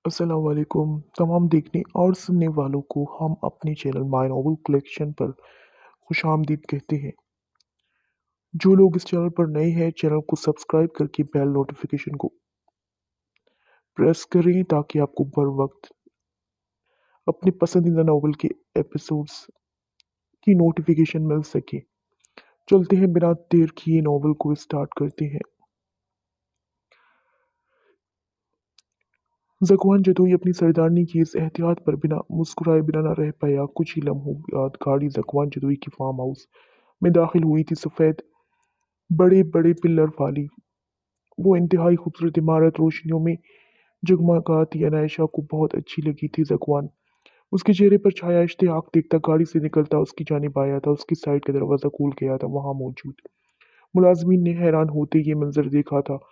अस्सलाम वालेकुम तमाम देखने और सुनने वालों को हम अपने चैनल माय नॉवल कलेक्शन पर खुशामदीद कहते हैं। जो लोग इस चैनल पर नए हैं चैनल को सब्सक्राइब करके बेल नोटिफिकेशन को प्रेस करें ताकि आपको बर वक्त अपने पसंदीदा नॉवल के एपिसोड्स की नोटिफिकेशन मिल सके। चलते हैं बिना देर किए नॉवल को स्टार्ट करते हैं। ज़कुआन जतोई अपनी सरदारनी की इस एहतियात पर बिना मुस्कुराए बिना न रह पाया। कुछ ही लम्हों बाद गाड़ी ज़कुआन जतोई की फार्म हाउस में दाखिल हुई थी। सफ़ेद बड़े बड़े पिल्लर वाली वो इंतहाई खूबसूरत इमारत रोशनियों में जगमगाती अनायशा को बहुत अच्छी लगी थी। ज़कुआन उसके चेहरे पर छाया इश्तियाक देखता गाड़ी से निकलता उसकी जानिब आया था। उसकी साइड का दरवाज़ा खुल गया था। वहाँ मौजूद मुलाजमीन ने हैरान होते ये मंजर देखा था।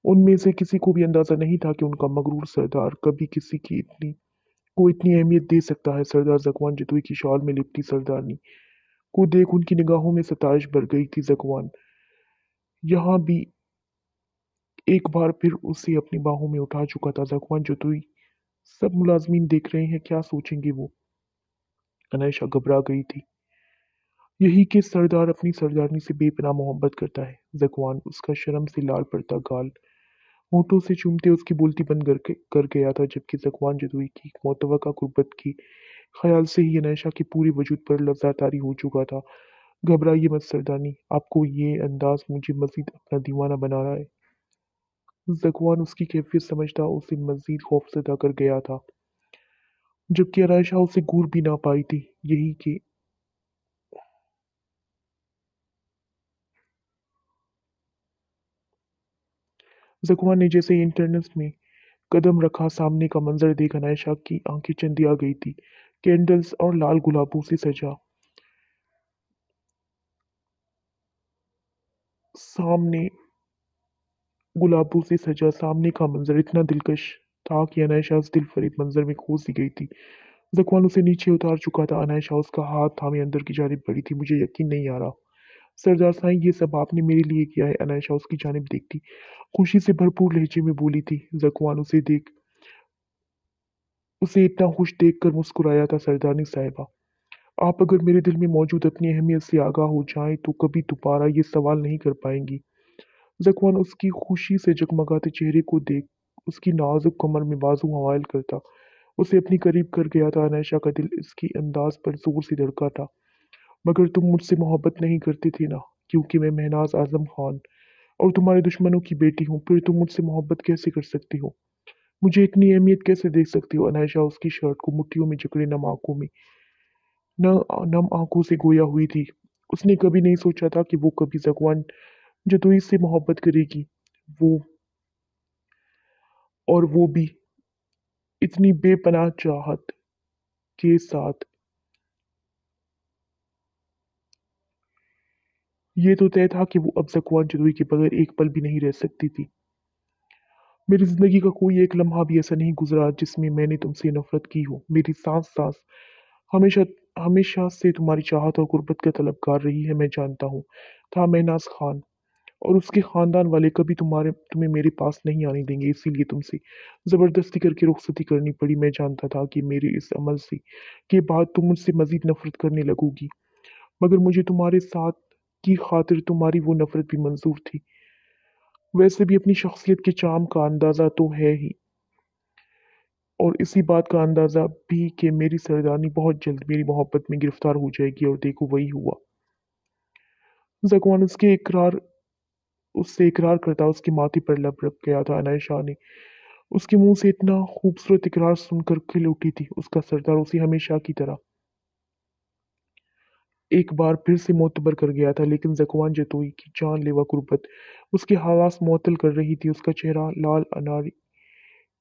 उनमें से किसी को भी अंदाजा नहीं था कि उनका मगरूर सरदार कभी किसी की इतनी अहमियत दे सकता है। सरदार ज़कुआन जतोई की शॉल में लिपटी सरदारनी को देख उनकी निगाहों में सताइश भर गई थी। ज़कुआन यहाँ भी एक बार फिर उसे अपनी बाहों में उठा चुका था। ज़कुआन जतोई सब मुलाजमीन देख रहे हैं, क्या सोचेंगे वो। अनायशा घबरा गई थी। यही कि सरदार अपनी सरदारनी से बेपनाह मोहब्बत करता है। ज़कुआन उसका शर्म से लाल पड़ता गाल होठों से चूमते उसकी बोलती बंद कर गया था। जबकि ज़कुआन जतोई की मुतवक्का गुर्बत के ख्याल से ही अनायशा के पूरे वजूद पर लफ्ज़ा तारी हो चुका था। घबराइए मत सरदारनी, आपको ये अंदाज मुझे मजीद अपना दीवाना बना रहा है। ज़कुआन उसकी कैफियत समझता उसे मजीद खौफज़दा कर गया था। जबकि अनायशा उसे घूर भी ना पाई थी। यही कि ज़कुआन ने जैसे ही इंटरनेट में कदम रखा सामने का मंजर देख अनायशा की आंखें चंदिया गई थी। कैंडल्स और लाल गुलाबों से सजा सामने गुलाबों से सजा सामने का मंजर इतना दिलकश था कि अनायशा उस दिलफरेब मंजर में खो सी गई थी। ज़कुआन उसे नीचे उतार चुका था। अनायशा उसका हाथ थामे अंदर की जानिब बढ़ी थी। मुझे यकीन नहीं आ रहा सरदार साईं, ये सब आपने मेरे लिए किया है। अनायशा उसकी जानिब देखती खुशी से भरपूर लहजे में बोली थी। ज़कुआन उसे इतना खुश देखकर मुस्कुराया था। सरदारनी साहिबा, आप अगर मेरे दिल में मौजूद अपनी अहमियत से आगाह हो जाएं तो कभी दोबारा ये सवाल नहीं कर पाएंगी। ज़कुआन उसकी खुशी से जगमगाते चेहरे को देख उसकी नाजुक कमर में बाजू हवाइल करता उसे अपनी करीब कर गया था। अनायशा का दिल इसकी अंदाज पर जोर से धड़का था। मगर तुम मुझसे मोहब्बत नहीं करते थे ना? क्योंकि मैं महनाज आजम खान और तुम्हारे दुश्मनों की बेटी हूँ, फिर तुम मुझसे मोहब्बत कैसे कर सकती हो? मुझे इतनी अहमियत कैसे दे सकती हो? अनायशा उसकी शर्ट को मुट्ठियों में जकड़े न नम आंखों से गोया हुई थी। उसने कभी नहीं सोचा था कि वो कभी ज़कुआन जतोई से मोहब्बत करेगी। वो वो भी इतनी बेपनाह चाहत के साथ। ये तो तय था कि वो अब ज़कुआन जतोई के बगैर एक पल भी नहीं रह सकती थी। मेरी जिंदगी का कोई एक लम्हा भी ऐसा नहीं गुजरा जिसमें मैंने तुमसे नफरत की हो। मेरी सांस सांस हमेशा हमेशा से तुम्हारी चाहत और गुर्बत का तलबगार रही है। मैं जानता हूँ था महनाज खान और उसके खानदान वाले कभी तुम्हें मेरे पास नहीं आने देंगे, इसीलिए तुमसे जबरदस्ती करके रुखसती करनी पड़ी। मैं जानता था कि मेरे इस अमल से के बाद तुम मुझसे मजीद नफरत करने लगोगी, मगर मुझे तुम्हारे साथ की खातिर तुम्हारी वो नफरत भी मंजूर थी। वैसे भी अपनी शख्सियत के चार्म का अंदाजा तो है ही, और इसी बात का अंदाजा भी कि मेरी सरदारनी बहुत जल्द मेरी मोहब्बत में गिरफ्तार हो जाएगी। और देखो वही हुआ। ज़कुआन उससे इकरार करता उसके माथे पर लब रख गया था। अनायशा ने उसके मुंह से इतना खूबसूरत इकरार सुनकर खिल उठी थी। उसका सरदार उसे हमेशा की तरह एक बार फिर से मोतबर कर गया था। लेकिन ज़कुआन जतोई की जानलेवा गुर्बत उसके हवास मुअत्तल कर रही थी। उसका चेहरा लाल अनारी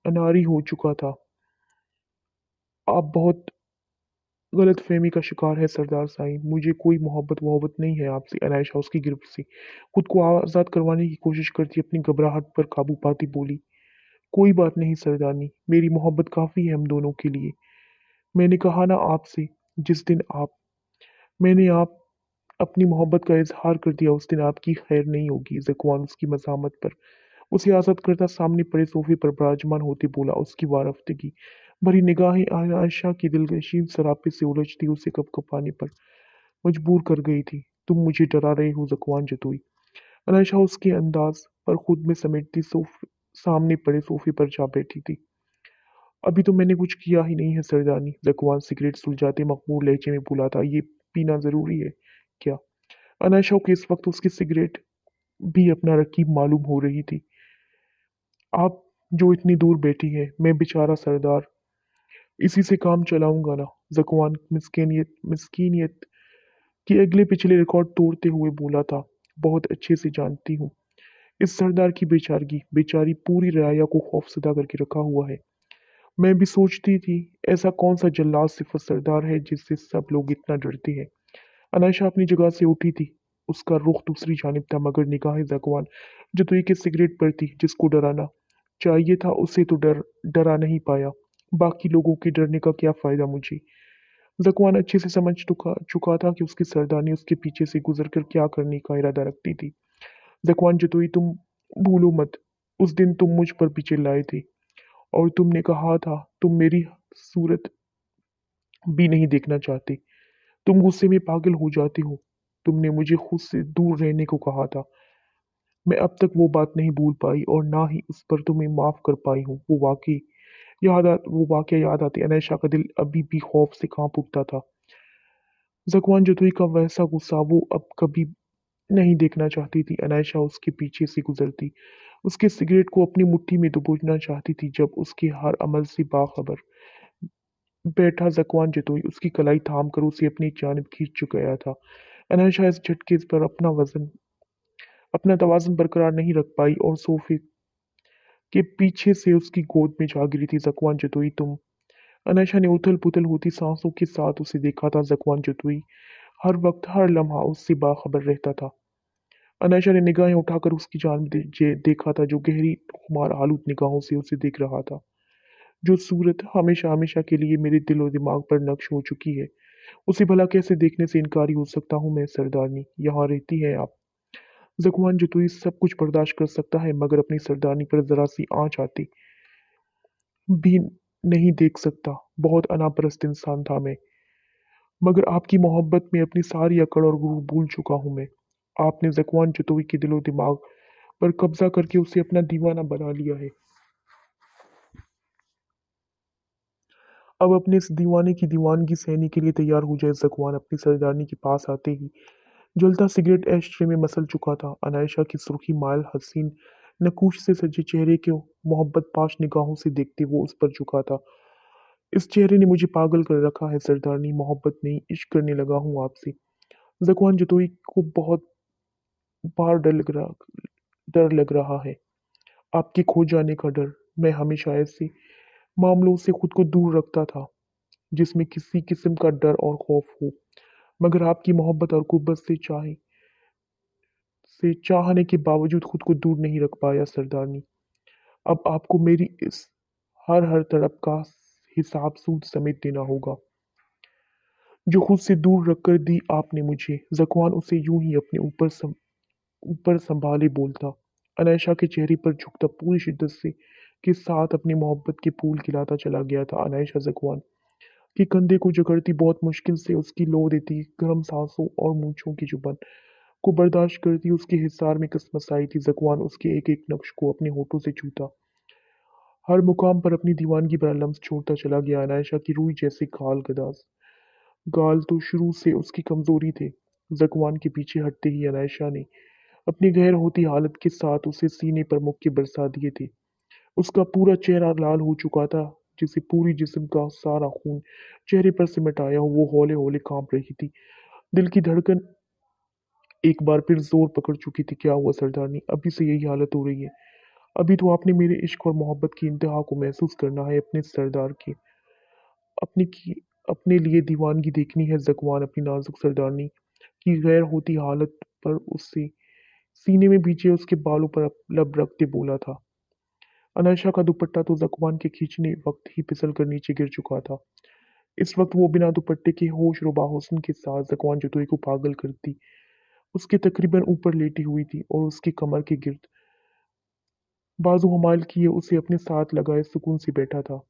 अनारी हो चुका था। आप बहुत गलतफहमी का शिकार है सरदार साईं, मुझे कोई मोहब्बत वोहब्बत नहीं है आपसे। अनायशा उसकी गिरफ्त से खुद को आज़ाद करवाने की कोशिश करती अपनी घबराहट पर काबू पाती बोली, कोई बात नहीं सरदारनी, मेरी मोहब्बत काफ़ी है हम दोनों के लिए। मैंने कहा ना आपसे, जिस दिन आप अपनी मोहब्बत का इजहार कर दिया उस दिन आपकी खैर नहीं होगी। ज़कुआन उसकी मज़ाहमत पर उसे आज़ाद करता सामने पड़े सोफे पर विराजमान होते बोला, उसकी वारफ्तगी भरी निगाहें आयशा की दिलनशीं सरापे से उलझती उसे कँपकँपाने पर मजबूर कर गई थी। तुम मुझे डरा रहे हो, ज़ुबान जतोई। अनायशा उसके अंदाज पर खुद में समेटती सामने पड़े सोफे पर जा बैठी थी। अभी तो मैंने कुछ किया ही नहीं है सरदारनी, ज़कुआन सिगरेट सुलझाते मखमूर लहजे में बोला था। ये पीना ज़रूरी है क्या? अनायशा को इस वक्त उसकी सिगरेट भी अपना रकीब मालूम हो रही थी। आप जो इतनी दूर बैठी हैं, मैं बेचारा सरदार इसी से काम चलाऊंगा ना। ज़कुआन मिस्कीनियत के अगले पिछले रिकॉर्ड तोड़ते हुए बोला था। बहुत अच्छे से जानती हूँ इस सरदार की बेचारगी, बेचारी पूरी रआया को खौफजदा करके रखा हुआ है। मैं भी सोचती थी, ऐसा कौन सा जल्लाद सिफत सरदार है जिससे सब लोग इतना डरते हैं। अनायशा अपनी जगह से उठी थी। उसका रुख दूसरी जानिब था, मगर निगाहें ज़कुआन जतोई के सिगरेट पर थी। जिसको डराना चाहिए था उसे तो डरा नहीं पाया। बाकी लोगों के डरने का क्या फायदा मुझे। ज़कुआन अच्छे से समझ चुका था कि उसकी सरदारनी उसके पीछे से गुजरकर क्या करने का इरादा रखती थी। ज़कुआन जतोई, तुम भूलो मत, उस दिन तुम मुझ पर भी चिल्लाए थे और तुमने कहा था तुम मेरी सूरत भी नहीं देखना चाहते। तुम गुस्से में पागल हो जाते हो। तुमने मुझे खुद से दूर रहने को कहा था। मैं अब तक वो बात नहीं भूल पाई और ना ही उस पर तुम्हें माफ कर पाई हूँ। वो वाकया याद आते अनैशा का दिल अभी भी खौफ से कांप उठता था। ज़कुआन जतोई का वैसा गुस्सा वो अब कभी नहीं देखना चाहती थी। अनायशा उसके पीछे से गुजरती, उसके सिगरेट को अपनी मुट्ठी में दबोचना चाहती थी जब उसके हर अमल से बाखबर बैठा ज़कुआन जतोई उसकी कलाई थाम कर उसे अपनी जानिब खींच गया था। अनायशा इस झटके पर अपना तवाज़ुन बरकरार नहीं रख पाई और सोफे के पीछे से उसकी गोद में जा गिरी थी। ज़कुआन जतोई, तुम। अनायशा ने उथल-पुथल होती सांसों के साथ उसे देखा था। ज़कुआन जतोई हर वक्त, हर लम्हा उससे बाखबर रहता था। अनायशा ने निगाहें उठाकर उसकी जानिब देखा था, जो गहरी खुमार आलूद निगाहों से उसे देख रहा था। जो सूरत हमेशा हमेशा के लिए मेरे दिल और दिमाग पर नक्श हो चुकी है, उसे भला कैसे देखने से इनकारी हो सकता हूँ मैं सरदारनी। यहाँ रहती हैं आप। ज़कुआन जतोई सब कुछ बर्दाश्त कर सकता है, मगर अपनी सरदारनी पर जरा सी आँच आती भी नहीं देख सकता। बहुत अनापरस्त इंसान था मैं, मगर आपकी मोहब्बत में अपनी सारी अकड़ और गुरूर भूल चुका हूँ मैं। आपने ज़कुआन जतोई के दिलो दिमाग पर कब्जा करके उसे अपना दीवाना बना लिया है। अब अपने इस दीवाने की दीवानगी सहने के लिए तैयार हो जाए। ज़कुआन अपनी सरदारनी के पास आते ही जलता सिगरेट एश-ट्रे में मसल चुका था। अनायशा की सुर्खी मायल हसीन नकूश से सजे चेहरे को मोहब्बत पाश निगाहों से देखते वो उस पर झुका था। इस चेहरे ने मुझे पागल कर रखा है सरदारनी, मोहब्बत नहीं इश्क करने लगा हूँ आपसे। ज़कुआन जतोई को बहुत बार डर लग रहा है, आपके खो जाने का डर। मैं हमेशा ऐसे मामलों से खुद को दूर रखता था जिसमें किसी किस्म का डर और खौफ हो, मगर आपकी मोहब्बत और कुर्बत से चाहने के बावजूद खुद को दूर नहीं रख पाया सरदारनी। अब आपको मेरी इस हर तड़प का हिसाब सूद समेत देना होगा, जो खुद से दूर रख कर दी आपने मुझे। ज़कुआन उसे यूं ही अपने ऊपर संभाले बोलता, अनायशा के चेहरे पर झुकता पूरी शिद्दत से के साथ अपनी मोहब्बत के फूल खिलाता चला गया था। अनायशा ज़कुआन के कंधे को जकड़ती बहुत मुश्किल से उसकी लो देती गर्म सांसों और मूंछों की चुभन को बर्दाश्त करती उसके हिसार में कसमस आई थी। ज़कुआन उसके एक एक नक्श को अपने होठों से छूता, हर मुकाम पर अपनी दीवानगी भरा लम्स छोड़ता चला गया। अनायशा की रूई जैसे गाल तो शुरू से उसकी कमजोरी थे। ज़कुआन के पीछे हटते ही अनायशा ने अपनी गैर होती हालत के साथ उसे सीने पर मुक्के बरसा दिए थे। उसका पूरा चेहरा लाल हो चुका था, जिसे पूरी जिस्म का सारा खून चेहरे पर सिमट आया हो। वो हौले हौले कांप रही थी, दिल की धड़कन एक बार फिर जोर पकड़ चुकी थी। क्या हुआ सरदारनी, अभी से यही हालत हो रही है? अभी तो आपने मेरे इश्क और मोहब्बत की इंतहा को महसूस करना है। अपने सरदार की अपने की अपने लिए दीवानगी देखनी है। ज़कुआन अपनी नाजुक सरदारनी की गैर होती हालत पर उससे सीने में भींचे उसके बालों पर लब रखते बोला था। अनायशा का दुपट्टा तो ज़कुआन के खींचने वक्त ही फिसल कर नीचे गिर चुका था। इस वक्त वो बिना दुपट्टे के होश रुबा हुस्न के साथ ज़कुआन जतोई को पागल करती उसके तकरीबन ऊपर लेटी हुई थी और उसकी कमर के गिर्द बाजू हमाल किए उसे अपने साथ लगाए सुकून से बैठा था।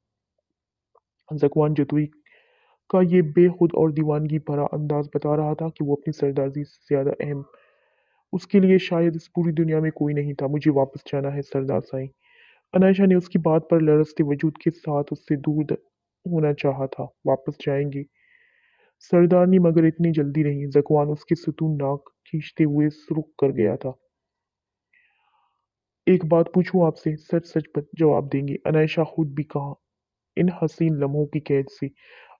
ज़कवान जतुई का ये बेखुद और दीवानगी भरा अंदाज बता रहा था कि वो अपनी सरदारी से ज़्यादा अहम उसके लिए शायद इस पूरी दुनिया में कोई नहीं था। मुझे वापस जाना है सरदार साईं। अनायशा ने उसकी बात पर लरजते वजूद के साथ उससे दूर होना चाहा था। वापस जाएंगे सरदारनी, मगर इतनी जल्दी नहीं। ज़कवान उसकी सुतून नाक खींचते हुए रुक कर गया था। एक बात पूछूं आपसे, सच सच जवाब देंगे? अनायशा खुद भी कहा इन हसीन लम्हों की कैद से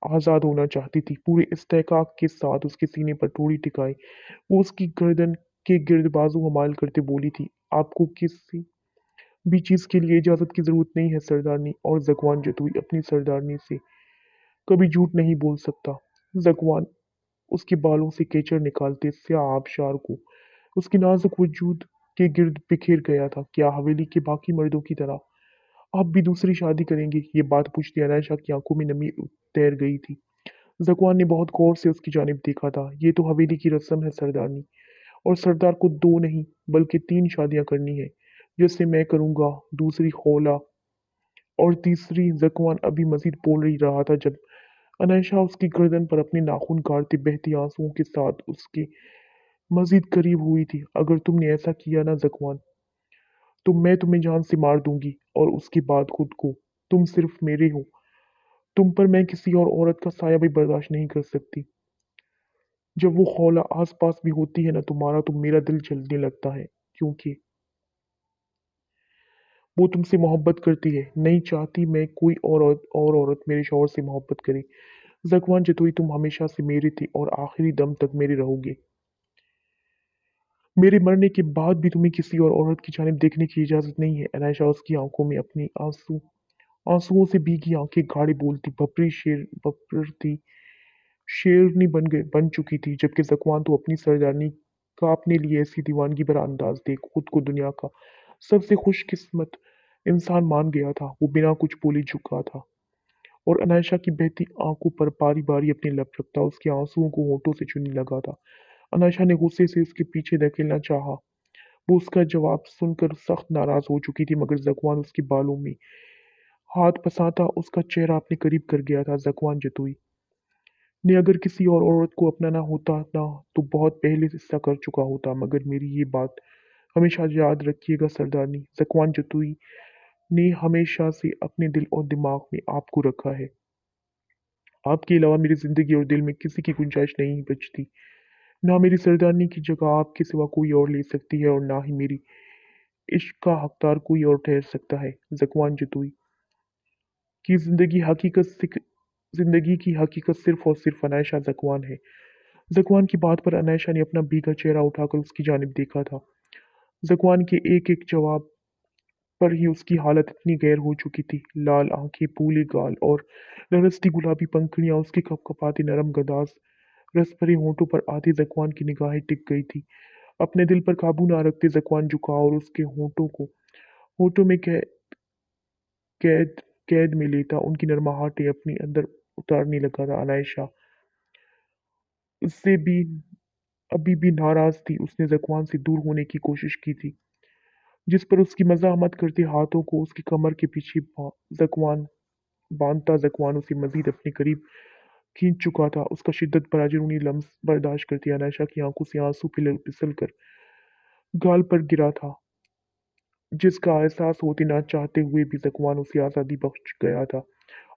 आज़ाद होना चाहती थी। पूरे इस्तेहकाक के साथ उसके सीने पर थोड़ी टिकाई वो उसकी गर्दन के गिर्द बाजू हमाल करते बोली थी, आपको किसी भी चीज़ के लिए इजाज़त की ज़रूरत नहीं है सरदारनी। और ज़कवान जतुई अपनी सरदारनी से कभी झूठ नहीं बोल सकता। ज़कवान उसके बालों से केचड़ निकालते स्याह आबशार को उसके नाजुक वजूद के गिर्द बिखेर गया था। क्या हवेली के बाकी मर्दों की तरह आप भी दूसरी शादी करेंगे? ये बात पूछती अनायशा की आंखों में नमी तैर गई थी। ज़कवान ने बहुत गौर से उसकी जानिब देखा था। ये तो हवेली की रस्म है सरदारनी, और सरदार को दो नहीं बल्कि तीन शादियां करनी है। जैसे मैं करूंगा, दूसरी खौला, और तीसरी। ज़कवान अभी मजीद बोल ही रहा था जब अनायशा उसकी गर्दन पर अपने नाखून काटते बहती आंसुओं के साथ उसके मजीद करीब हुई थी। अगर तुमने ऐसा किया ना ज़कवान, तो मैं तुम्हें जान से मार दूंगी, और उसके बाद खुद को। तुम सिर्फ मेरे हो, तुम पर मैं किसी और औरत का साया भी बर्दाश्त नहीं कर सकती। जब वो खौला आस पास भी होती है ना तुम्हारा, तो मेरा दिल जलने लगता है, क्योंकि वो तुमसे मोहब्बत करती है। नहीं चाहती मैं कोई और औरत मेरे शौहर से मोहब्बत करे। ज़कवान जतोई, तुम हमेशा से मेरे थे और आखिरी दम तक मेरे रहोगे। मेरे मरने के बाद भी तुम्हें किसी और औरत की जानिब देखने की इजाज़त नहीं है। अनायशा उसकी आंखों में अपनी आंसुओं से भीगी आंखें गाड़ी बोलती बपरती शेरनी बन चुकी थी। जबकि ज़कवान तो अपनी सरदारनी का अपने लिए ऐसी दीवानगी भरा अंदाज देख खुद को दुनिया का सबसे खुशकिस्मत इंसान मान गया था। वो बिना कुछ बोले झुका था और अनायशा की बहती आंखों पर बारी बारी अपनी लब रखता उसके आंसुओं को होठों से चूने लगा था। अनायशा ने गुस्से से उसके पीछे धकेलना चाहा। वो उसका जवाब सुनकर सख्त नाराज हो चुकी थी, मगर ज़कवान उसके बालों में हाथ फंसाता उसका चेहरा अपने करीब कर गया था। ज़कवान जतुई ने अगर किसी और औरत को अपनाना होता ना, तो बहुत पहले ऐसा कर चुका होता। मगर मेरी ये बात हमेशा याद रखिएगा सरदारनी, ज़कवान जतुई ने हमेशा से अपने दिल और दिमाग में आपको रखा है। आपके अलावा मेरी जिंदगी और दिल में किसी की गुंजाइश नहीं बचती। ना मेरी सरदारनी की जगह आपके सिवा कोई और ले सकती है, और ना ही मेरी इश्क का हकदार कोई और ठहर सकता है। ज़कवान जतुई की जिंदगी की हकीकत सिर्फ और सिर्फ अनायशा ज़कवान है। ज़कवान की बात पर अनायशा ने अपना भीगा चेहरा उठाकर उसकी जानिब देखा था। ज़कवान के एक एक जवाब पर ही उसकी हालत इतनी गैर हो चुकी थी। लाल आंखें, फूले गाल और लरसती गुलाबी पंखुड़ियां उसके कपकपाते नरम गदास रस भरे होठों पर आधे। ज़कवान की निगाहें टिक गई थी। अपने दिल पर काबू ना रखते ज़कवान झुका और उसके होठों में कैद कैद में लेता उनकी नरमाहटें अपने अंदर उतारने लगा था। अनायशा उससे भी अभी भी नाराज थी। उसने ज़कवान से दूर होने की कोशिश की थी, जिस पर उसकी मज़ाहमत करते हाथों को उसकी कमर के पीछे ज़कवान बांधता। ज़कवान उसे मज़ीद अपने करीब खींच चुका था। उसका शिद्दत भरा जुनूनी लम्स बर्दाश्त करती अनायशा की आंखों से आंसू फिसल कर गाल पर गिरा था, जिसका एहसास होते ना चाहते हुए भी ज़कवान उसे आज़ादी बख्श गया था।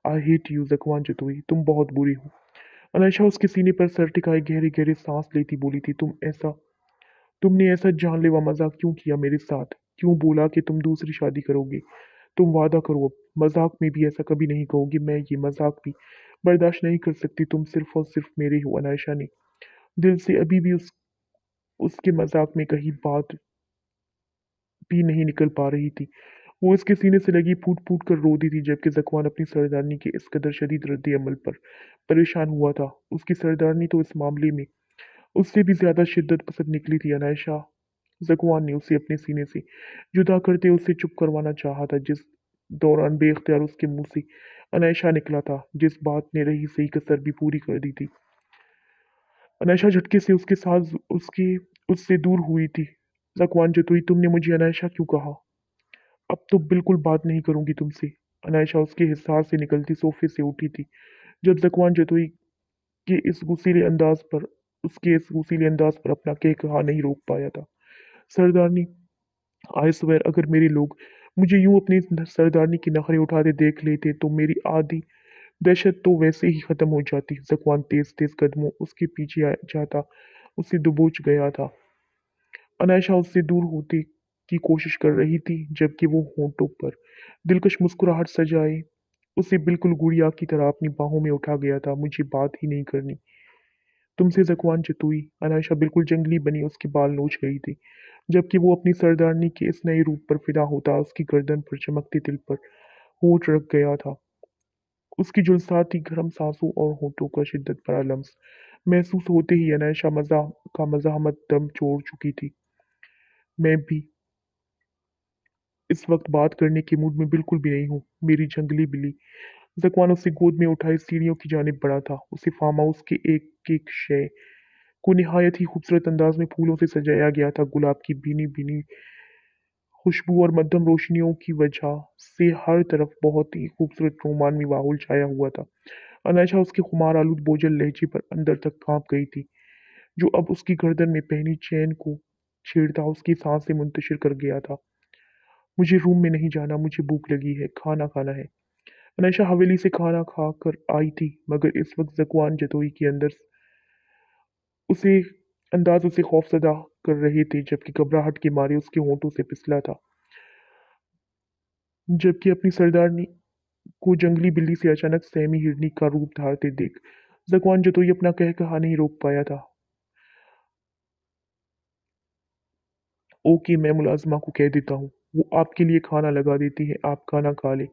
आई हेट यू ज़कवान जतुई, तुम बहुत बुरी हो। अनायशा उसके सीने पर सर टिकाए गहरे गहरे सांस लेती बोली थी, तुमने ऐसा जानलेवा मजाक क्यों किया मेरे साथ? क्यों बोला कि तुम दूसरी शादी करोगे? तुम वादा करो अब, मजाक में भी ऐसा कभी नहीं कहोगे। मैं ये मजाक भी बर्दाश्त नहीं कर सकती। तुम सिर्फ और सिर्फ मेरे हो। अनायशा ने दिल से अभी भी उसके मजाक में कहीं बात भी नहीं निकल पा रही थी। वो इसके सीने से लगी फूट फूट कर रो दी थी, जबकि ज़कवान अपनी सरदारनी के इस कदर शदीद रद्द अमल पर परेशान हुआ था। उसकी सरदारनी तो इस मामले में उससे भी ज्यादा शिद्दत पसंद निकली थी। अनायशा ज़कवान ने उसे अपने सीने से जुदा करते उसे चुप करवाना चाहा था, जिस दौरान बेख्तियार उसके मुंह से अनायशा निकला था, जिस बात ने रही सही कसर भी पूरी कर दी थी। अनायशा झटके से उसके साथ उसके उससे दूर हुई थी। ज़कवान जतुई, तुमने मुझे अनायशा क्यों कहा? अब तो बिल्कुल बात नहीं करूंगी तुमसे। अनायशा उसके हिसार से निकलती सोफे से उठी थी जब जकवान जतोई के इस गुस्सीले अंदाज पर उसके इस गुस्सीले अंदाज पर अपना केक कहा नहीं रोक पाया था। सरदारनी, आई स्वेर अगर मेरे लोग मुझे यूं अपनी सरदारनी की नखरे उठाते देख लेते तो मेरी आधी दहशत तो वैसे ही खत्म हो जाती। जकवान तेज तेज कदमों उसके पीछे जाता उसे दबोच गया था। अनायशा उससे दूर होने की कोशिश कर रही थी जबकि वो होंठों पर दिलकश मुस्कुराहट सजाए उसे बिल्कुल गुड़िया की तरह अपनी बाहों में उठा गया था। मुझे बात ही नहीं करनी तुमसे, जकवान चतुई। अनायशा बिल्कुल जंगली बनी उसके बाल नोच गई थी जबकि वो अपनी सरदारनी के इस नए रूप पर फिदा होता उसकी गर्दन पर चमकते तिल पर होठ रख गया था। उसकी जुल्साती गर्म सांसों और होठों का शिद्दत भरा लम्स महसूस होते ही अनायशा मज़ाहमत दम छोड़ चुकी थी। मैं भी इस वक्त बात करने के मूड में बिल्कुल भी नहीं हूँ, मेरी जंगली बिल्ली। जकवान उसे गोद में उठाए सीढ़ियों की जानिब बढ़ा था। उसे फार्म हाउस के एक एक शय को निहायत ही खूबसूरत अंदाज में फूलों से सजाया गया था। गुलाब की भीनी भीनी खुशबू और मध्यम रोशनियों की वजह से हर तरफ बहुत ही खूबसूरत रोमानी माहौल छाया हुआ था। अनायशा उसके खुमार आलूद बोझल लहजे पर अंदर तक कांप गई थी जो अब उसकी गर्दन में पहनी चैन को छेड़ता उसकी सांसें मुंतशिर कर गया था। मुझे रूम में नहीं जाना, मुझे भूख लगी है, खाना खाना है। अनायशा हवेली से खाना खा कर आई थी मगर इस वक्त जकवान जतोई के अंदर उसे अंदाज उसे खौफजदा कर रहे थे जबकि घबराहट के मारे उसके होंठों से फिसला था। जबकि अपनी सरदारनी को जंगली बिल्ली से अचानक सहमी हिरनी का रूप धारते देख जकवान जतोई अपना कहकहा नहीं रोक पाया था। ओके, मैं मुलाजिमा को कह देता हूँ, वो आपके लिए खाना लगा देती है, आप खाना खा ले।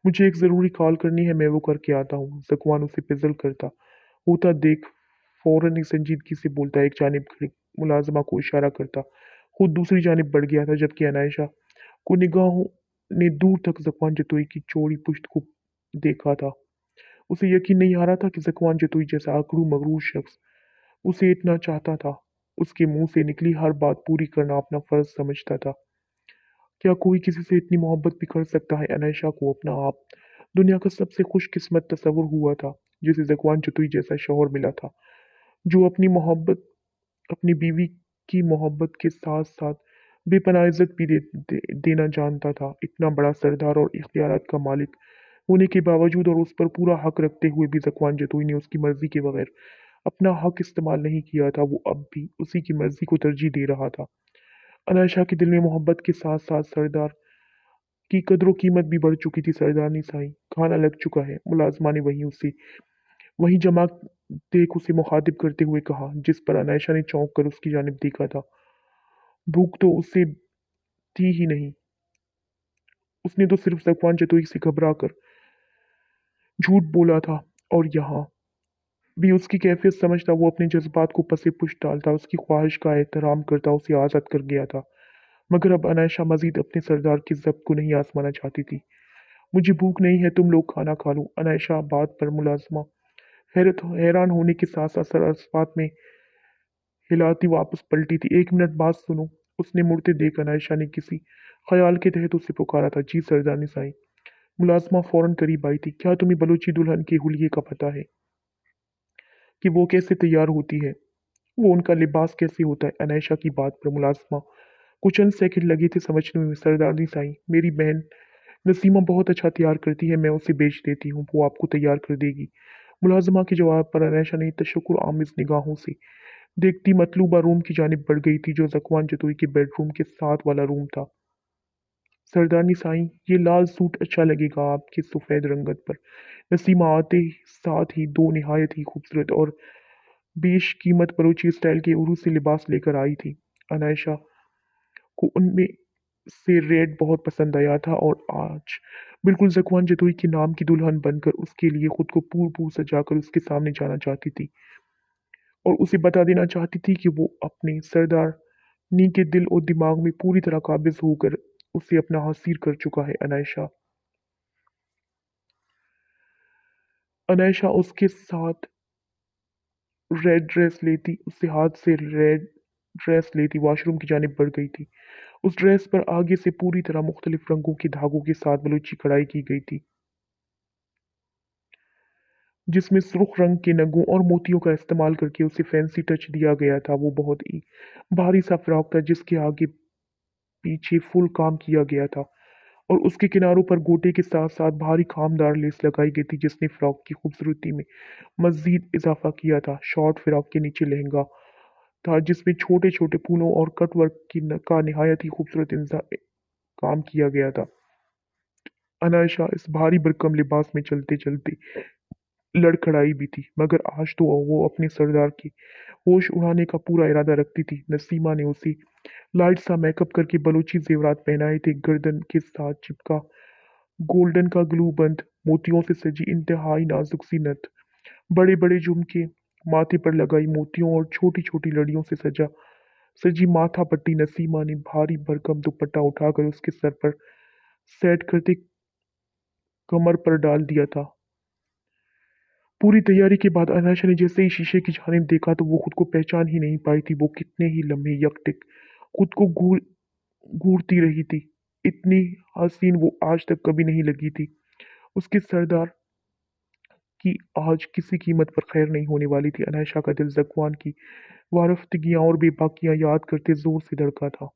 मुझे एक ज़रूरी कॉल करनी है, मैं वो करके आता हूँ। जकवान उसे पिज़ल करता होता देख फौरन ही संजीदगी से बोलता एक जानिब खड़ी मुलाजिमा को इशारा करता खुद दूसरी जानिब बढ़ गया था जबकि अनायशा को निगाहों ने दूर तक जकवान जतोई की चौड़ी पुश्त को देखा था। उसे यकीन नहीं आ रहा था कि जकवान जतोई जैसा अकड़ू मगरूर शख्स उसे इतना चाहता था। उसके मुंह से निकली हर बात पूरी करना अपना फर्ज समझता था। क्या कोई किसी से इतनी मोहब्बत भी कर सकता है? अनायशा को अपना आप दुनिया का सबसे खुशकिस्मत तस्वुर हुआ था जिसे जकवान चतुई जैसा शौहर मिला था जो अपनी मोहब्बत अपनी बीवी की मोहब्बत के साथ साथ बेपनाह इज्जत भी देना जानता था। इतना बड़ा सरदार और इख्तियारात का मालिक होने के बावजूद और उस पर पूरा हक रखते हुए भी जकवान जतुई ने उसकी मर्जी के बगैर अपना हक इस्तेमाल नहीं किया था। वो अब भी उसी की मर्जी को तरजीह दे रहा था। अनायशा के दिल में मोहब्बत के साथ साथ सरदार की कदर कीमत भी बढ़ चुकी थी। सरदारनी साईं, खाना लग चुका है। मुलाजमा ने वहीं जमा देख उसे मुखातिब करते हुए कहा जिस पर अनायशा ने चौंक कर उसकी जानिब देखा था। भूख तो उसे थी ही नहीं, उसने तो सिर्फ जकवान जतोई से घबरा कर झूठ बोला था। और यहाँ भी उसकी कैफियत समझता वो अपने जज्बात को पसे पुश डालता उसकी ख्वाहिश का एहतराम करता उसे आज़ाद कर गया था। मगर अब अनायशा मजीद अपने सरदार की जब्त को नहीं आजमाना चाहती थी। मुझे भूख नहीं है, तुम लोग खाना खा लो। अनायशा बात पर मुलाजमा हैरान होने के साथ साथ सर अस्पात में हिलाती वापस पलटी थी। एक मिनट बात सुनो, उसने मुड़ते देख अनायशा ने किसी ख्याल के तहत उसे पुकारा था। जी सरदारनी साईं। मुलाजमा फौरन करीब आई थी। क्या तुम्हें बलूची दुल्हन के हुलिये का पता है कि वो कैसे तैयार होती है, वो उनका लिबास कैसे होता है? अनायशा की बात पर मुलाजमा को चंद सेकंड लगे थे समझने में। सरदारनी साईं, मेरी बहन नसीमा बहुत अच्छा तैयार करती है, मैं उसे बेच देती हूँ, वो आपको तैयार कर देगी। मुलाजमा के जवाब पर अनायशा ने तशक्कुर आमिज निगाहों से देखती मतलूबा रूम की जानिब बढ़ गई थी जो जकवान जतोई के बेडरूम के साथ वाला रूम था। सरदारनी साईं, ये लाल सूट अच्छा लगेगा आपके सफ़ेद रंगत पर। नसीमा आते साथ ही दो निहायत ही खूबसूरत और बेश कीमत बलूची स्टाइल के उर्दू से लिबास लेकर आई थी। अनायशा को उनमें से रेड बहुत पसंद आया था और आज बिल्कुल जकवान जतोई के नाम की दुल्हन बनकर उसके लिए खुद को पूर पूर सजाकर उसके सामने जाना चाहती थी और उसे बता देना चाहती थी कि वो अपने सरदारनी के दिल और दिमाग में पूरी तरह काबिज होकर उसे अपना हसीर कर चुका है। अनायशा उसके साथ रेड ड्रेस लेती उससे हाथ से रेड ड्रेस लेती वॉशरूम की जानिब बढ़ गई थी। उस ड्रेस पर आगे से पूरी तरह मुख्तलिफ रंगों के धागों के साथ बलूची कढ़ाई की गई थी, जिसमें सुर्ख रंग के नगों और मोतियों का इस्तेमाल करके उसे फैंसी टच दिया गया था। वो बहुत ही भारी सा फ्रॉक था जिसके आगे पीछे फुल काम किया गया था और उसके किनारों पर गोटे के साथ साथ भारी खामदार लेस लगाई गई थी जिसने फ्रॉक की खूबसूरती में मजीद इजाफा किया था। शॉर्ट फ्रॉक के नीचे लहंगा था जिसमें छोटे छोटे फूलों और कट वर्क का निहायत ही खूबसूरत काम किया गया था। अनायशा इस भारी भरकम लिबास में चलते चलते लड़खड़ाई भी थी, मगर आज तो वो अपने सरदार की होश उड़ाने का पूरा इरादा रखती थी। नसीमा ने उसे लाइट सा मेकअप करके बलूची जेवरात पहनाए थे, गर्दन के साथ चिपका गोल्डन का ग्लू बंद, मोतियों से सजी इंतहाई नाजुक सी नथ, बड़े बड़े झुमके, माथे पर लगाई मोतियों और छोटी छोटी लड़ियों से सजी माथा पट्टी। नसीमा ने भारी भरकम दुपट्टा उठाकर उसके सर पर सेट करते कमर पर डाल दिया था। पूरी तैयारी के बाद अनायशा ने जैसे ही शीशे की जानिब देखा तो वो खुद को पहचान ही नहीं पाई थी। वो कितने ही लम्हे यकटिक खुद को घूरती रही थी। इतनी हसीन वो आज तक कभी नहीं लगी थी। उसके सरदार की आज किसी कीमत पर खैर नहीं होने वाली थी। अनायशा का दिल ज़गवान की वारफ्तगियाँ और बेबाकियाँ याद करते ज़ोर से धड़का था।